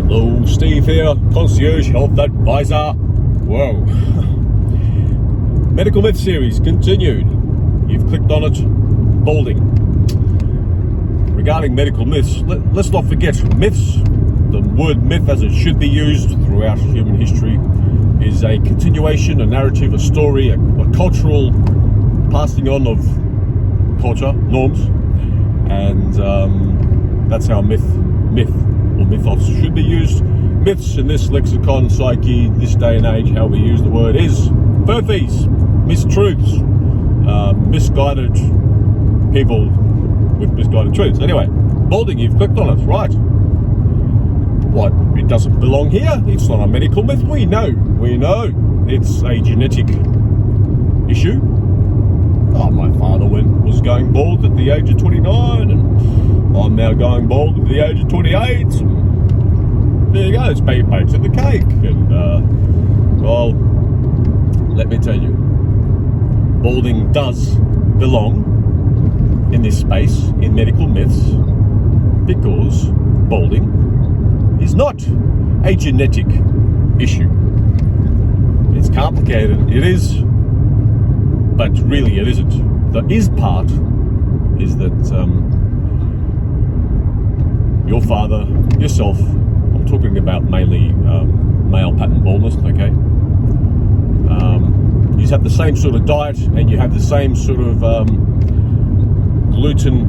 Hello, Steve here, Concierge Health Advisor. Whoa. Medical Myth series continued. You've clicked on it. Balding. Regarding medical myths, let's not forget myths. The word myth, as it should be used throughout human history, is a continuation, a narrative, a story, a cultural passing on of culture, norms, and that's how myth or mythos should be used. Myths in this lexicon, psyche, this day and age, how we use the word is furphies, mistruths, misguided people with misguided truths. Anyway, balding, you've clicked on it, right? What? It doesn't belong here? It's not a medical myth. We know. It's a genetic issue. Oh, my father was going bald at the age of 29, and I'm now going bald at the age of 28. There you go, it's baked in the cake. And, well, let me tell you, balding does belong in this space, in medical myths, because balding is not a genetic issue. It's complicated, it is, but really it isn't. The is part is that your father, yourself, I'm talking about mainly male pattern baldness, okay? You have the same sort of diet and you have the same sort of gluten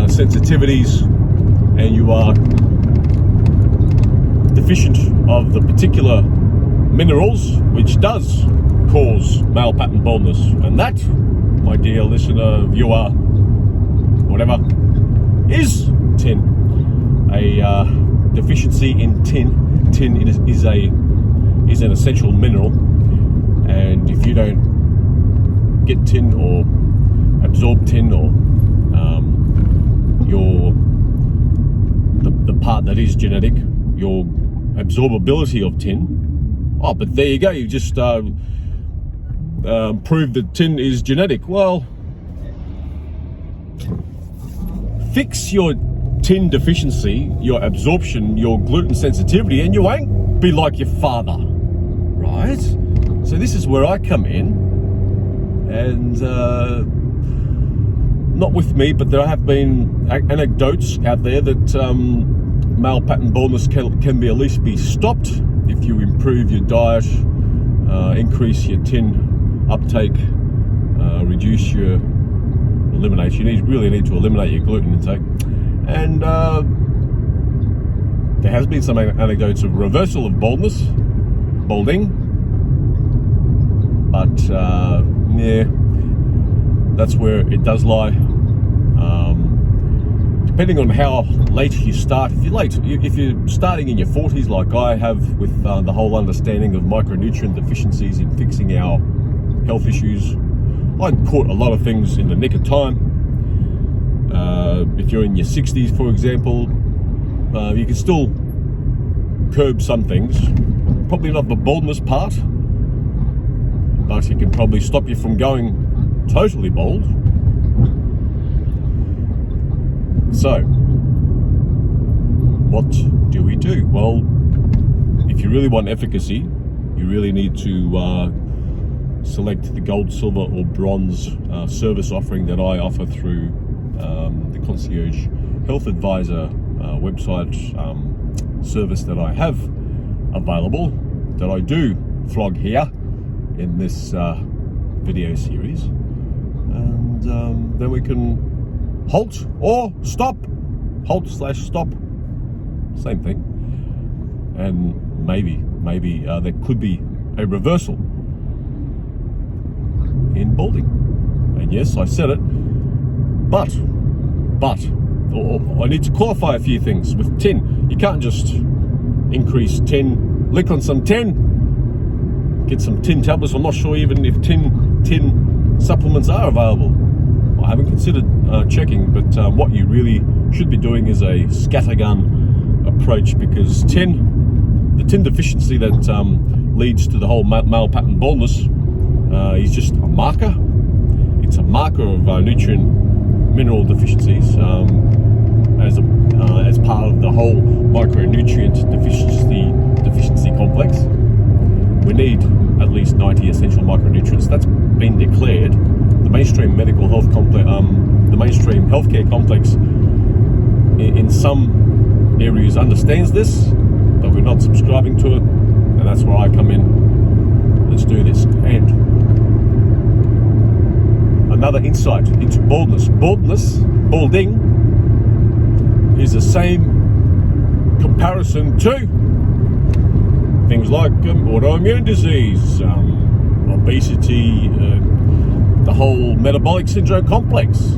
sensitivities, and you are deficient of the particular minerals which does cause male pattern baldness. And that, my dear listener, viewer, whatever, is tin. A deficiency in tin. Tin is an essential mineral, and if you don't get tin or absorb tin, or the part that is genetic, your absorbability of tin. Oh, but there you go. You just proved that tin is genetic. Well, fix your tin deficiency, your absorption, your gluten sensitivity, and you won't be like your father, right? So this is where I come in, and not with me, but there have been anecdotes out there that male pattern baldness can be at least be stopped if you improve your diet, increase your tin uptake, reduce your eliminate. You really need to eliminate your gluten intake. And there has been some anecdotes of reversal of balding, but yeah, that's where it does lie. Depending on how late you start. If you're starting in your 40s like I have, with the whole understanding of micronutrient deficiencies in fixing our health issues, I'd caught a lot of things in the nick of time. If you're in your 60s, for example, you can still curb some things. Probably not the baldness part, but it can probably stop you from going totally bald. So, what do we do? Well, if you really want efficacy, you really need to select the gold, silver, or bronze service offering that I offer through the Concierge Health Advisor website service that I have available, that I do flog here in this video series, and then we can halt or stop, halt/stop, same thing, and maybe there could be a reversal in balding. And yes, I said it, but I need to qualify a few things with tin. You can't just increase tin, lick on some tin, get some tin tablets. I'm not sure even if tin supplements are available. I haven't considered checking, but what you really should be doing is a scattergun approach, because the tin deficiency that leads to the whole male pattern baldness is just a marker. It's a marker of nutrient mineral deficiencies as part of the whole micronutrient least 90 essential micronutrients. That's been declared. The mainstream medical health complex, the mainstream healthcare complex, in some areas understands this, but we're not subscribing to it, and that's where I come in. Let's do this. And another insight into baldness. Balding, is the same comparison to things like autoimmune disease, obesity, the whole metabolic syndrome complex.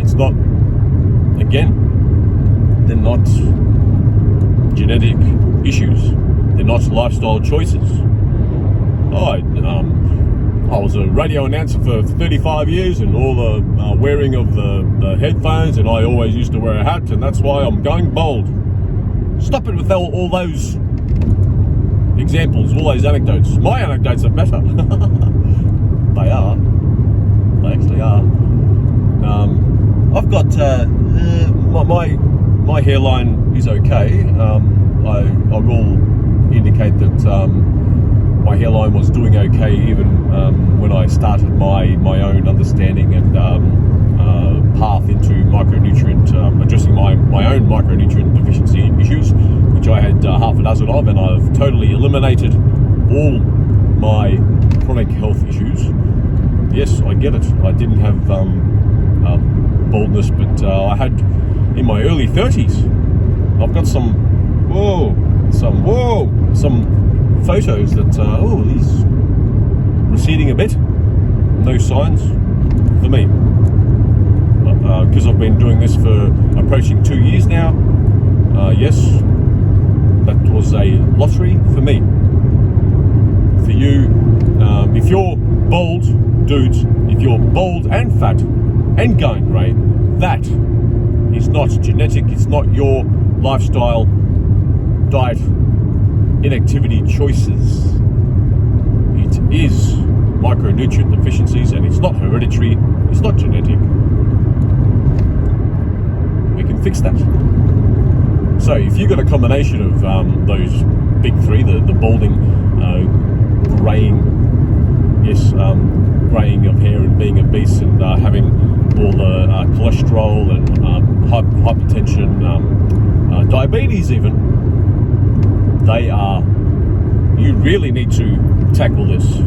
It's not, again, they're not genetic issues. They're not lifestyle choices. I was a radio announcer for 35 years and all the wearing of the headphones, and I always used to wear a hat, and that's why I'm going bald. Stop it with all those examples, all those anecdotes. My anecdotes are better. They are. They actually are. I've got my hairline is okay. I will indicate that my hairline was doing okay even when I started my own understanding and path into micronutrient, addressing my own micronutrient deficiency issues, which I had half a dozen of, and I've totally eliminated all my chronic health issues. Yes, I get it. I didn't have baldness, but I had in my early 30s. I've got some photos that he's receding a bit. No signs for me, because I've been doing this for approaching 2 years now. Yes, that was a lottery for me. For you, if you're bald, dudes, if you're bald and fat and going grey, that is not genetic. It's not your lifestyle, diet, inactivity choices. It is micronutrient deficiencies, and it's not hereditary, it's not genetic. We can fix that. So if you've got a combination of those big three, the balding, greying, greying of hair and being obese and having all the cholesterol and hypertension, diabetes even, you really need to tackle this,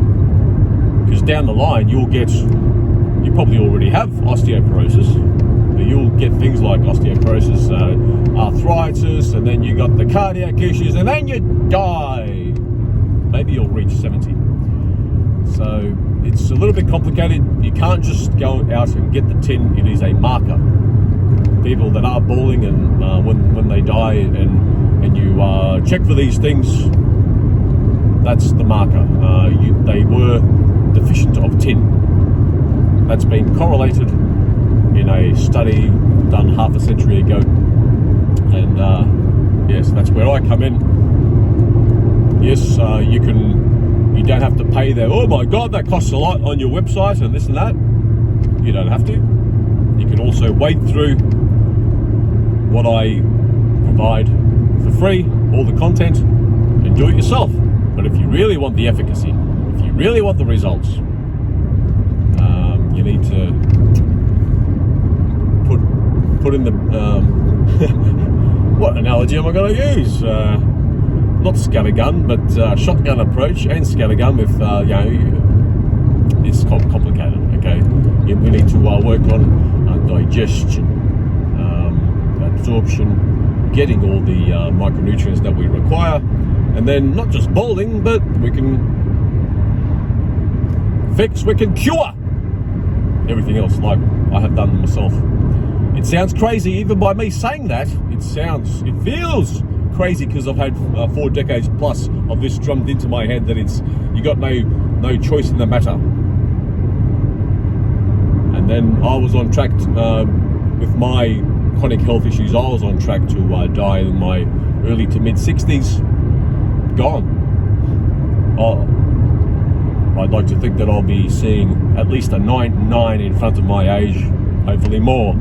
because down the line you probably already have osteoporosis, but you'll get things like osteoporosis, arthritis, and then you got the cardiac issues, and then you die. Maybe you'll reach 70. So it's a little bit complicated. You can't just go out and get the tin. It is a marker. People that are balding and when they die and you check for these things, that's the marker. They were deficient of tin. That's been correlated in a study done half a century ago. And yes, that's where I come in. Yes, you don't have to pay that. Oh my God, that costs a lot on your website and this and that. You don't have to. You can also wade through what I provide for free, all the content, and do it yourself. But if you really want the efficacy, if you really want the results, you need to put in the what analogy am I going to use? Not scattergun, but shotgun approach and scattergun with it's complicated. Okay, we need to work on digestion, absorption, getting all the micronutrients that we require, and then not just balding, but we can cure everything else, like I have done myself. It sounds crazy even by me saying that. It feels crazy because I've had 4 decades plus of this drummed into my head that you got no choice in the matter. And then I was on track with my chronic health issues. I was on track to die in my early to mid 60s. Gone. I'd like to think that I'll be seeing at least a 9 in front of my age, hopefully more,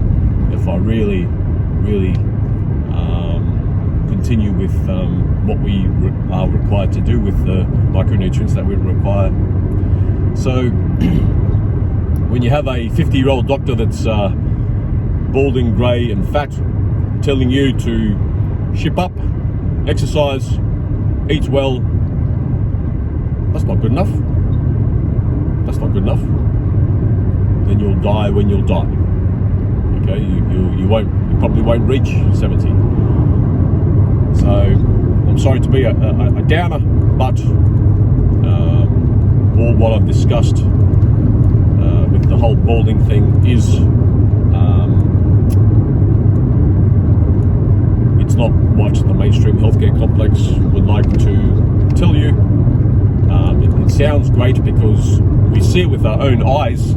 if I really continue with what we are required to do with the micronutrients that we require. So when you have a 50-year-old doctor that's balding, grey and fat telling you to ship up, exercise, eat well, that's not good enough. That's not good enough. Then you'll die when you'll die. Okay, you probably won't reach 70. So I'm sorry to be a downer, but all what I've discussed with the whole balding thing is it's not what the mainstream healthcare complex would like to tell you. It sounds great because we see it with our own eyes,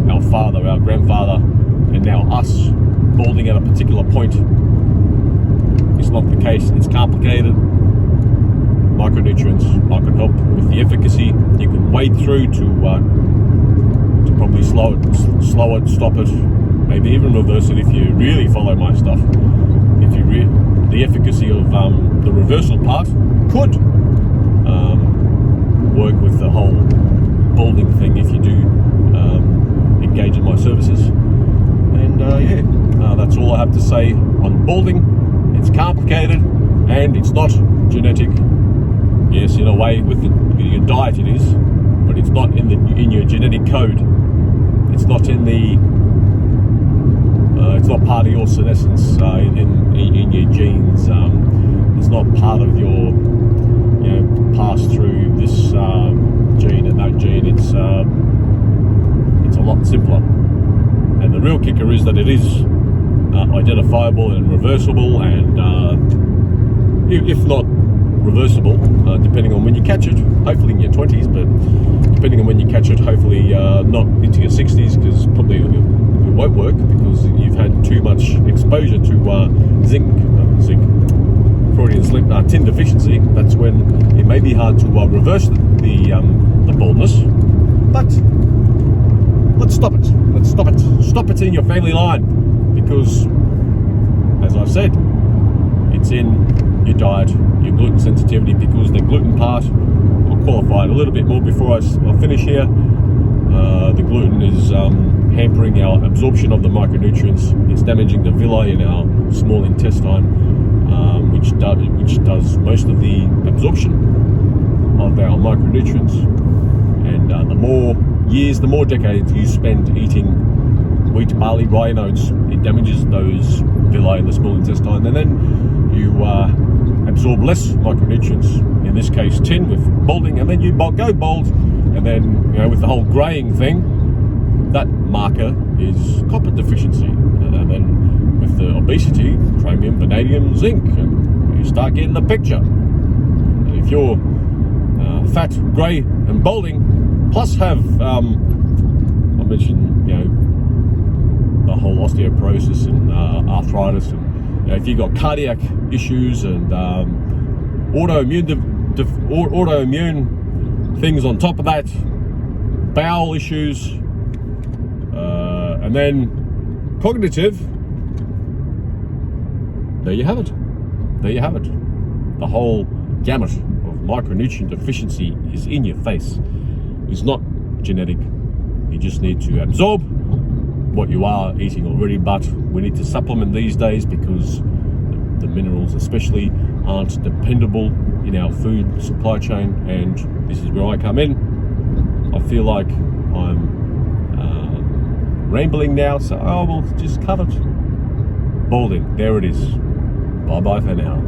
our father, our grandfather, and now us balding at a particular point. It's not the case. It's complicated. Micronutrients I can help with the efficacy. You can wade through to probably slow it, stop it, maybe even reverse it if you really follow my stuff. If you the efficacy of the reversal part could work with the whole balding thing if you do engage in my services. And that's all I have to say on balding. It's complicated and it's not genetic. Yes, in a way with your diet it is, but it's not in your genetic code. It's not in the it's not part of your senescence in your genes. It's not part of your pass through this gene and that gene. It's a lot simpler. And the real kicker is that it is identifiable and reversible, and if not reversible, depending on when you catch it, hopefully in your 20s, but depending on when you catch it, hopefully not into your 60s, because probably it won't work because you've had too much exposure to Freudian slip, tin deficiency. That's when it may be hard to reverse the baldness, but let's stop it. Let's stop it. Stop it in your family line, because, as I've said, it's in your diet, your gluten sensitivity, because the gluten part, I'll qualify it a little bit more before I finish here. The gluten is hampering our absorption of the micronutrients. It's damaging the villi in our small intestine, which does most of the absorption of our micronutrients. And the more years, the more decades you spend eating wheat, barley, rye, and oats, it damages those villi in the small intestine, and then you absorb less micronutrients, in this case tin, with balding, and then you go bald, and then with the whole greying thing, that marker is copper deficiency, and then with the obesity, chromium, vanadium, zinc, and you start getting the picture. And if you're fat, grey, and balding, plus have I mentioned the whole osteoporosis and arthritis, and if you've got cardiac issues and autoimmune things on top of that, bowel issues, and then cognitive, there you have it. There you have it. The whole gamut of micronutrient deficiency is in your face. It's not genetic. You just need to absorb what you are eating already, but we need to supplement these days because the minerals especially aren't dependable in our food supply chain, and this is where I come in. I feel like I'm rambling now, so I will just cut it. Balding, there it is. Bye bye for now.